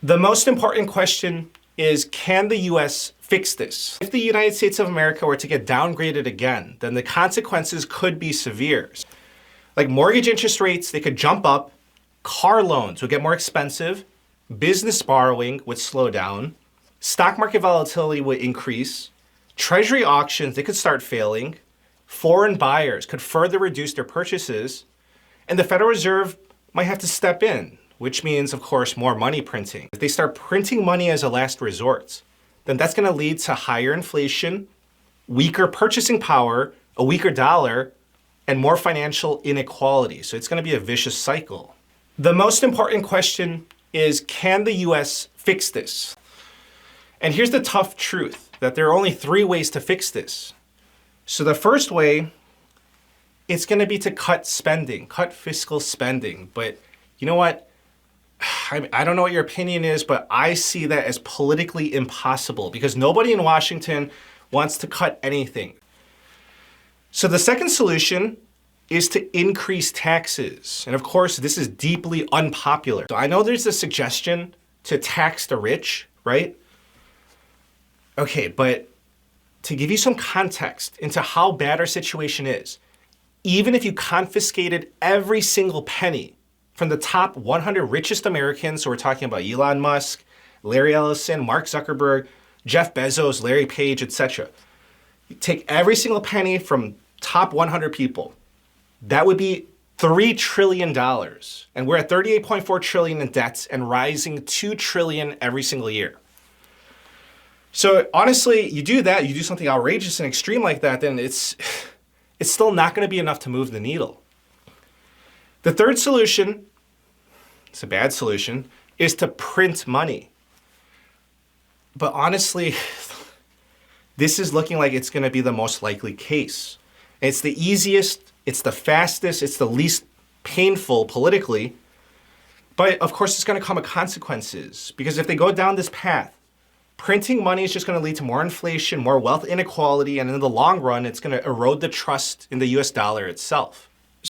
The most important question is, can the US fix this? If the United States of America were to get downgraded again, then the consequences could be severe. Like mortgage interest rates, they could jump up, car loans would get more expensive, business borrowing would slow down, stock market volatility would increase, treasury auctions, they could start failing, foreign buyers could further reduce their purchases, and the Federal Reserve might have to step in, which means, of course, more money printing. If they start printing money as a last resort, then that's going to lead to higher inflation, weaker purchasing power, a weaker dollar, and more financial inequality. So it's going to be a vicious cycle. The most important question is, can the US fix this? And here's the tough truth, that there are only three ways to fix this. So the first way, it's going to be to cut spending, cut fiscal spending. But you know what? I don't know what your opinion is, but I see that as politically impossible because nobody in Washington wants to cut anything. So the second solution is to increase taxes. And of course, this is deeply unpopular. So I know there's a suggestion to tax the rich, right? Okay, but to give you some context into how bad our situation is, even if you confiscated every single penny from the top 100 richest Americans, so we're talking about Elon Musk, Larry Ellison, Mark Zuckerberg, Jeff Bezos, Larry Page, etc. You take every single penny from top 100 people, that would be $3 trillion. And we're at $38.4 trillion in debts and rising $2 trillion every single year. So honestly, you do that, you do something outrageous and extreme like that, then it's still not going to be enough to move the needle. The third solution, it's a bad solution, is to print money. But honestly, this is looking like it's going to be the most likely case. It's the easiest, it's the fastest, it's the least painful politically. But of course, it's going to come with consequences. Because if they go down this path, printing money is just going to lead to more inflation, more wealth inequality, and in the long run, it's going to erode the trust in the US dollar itself.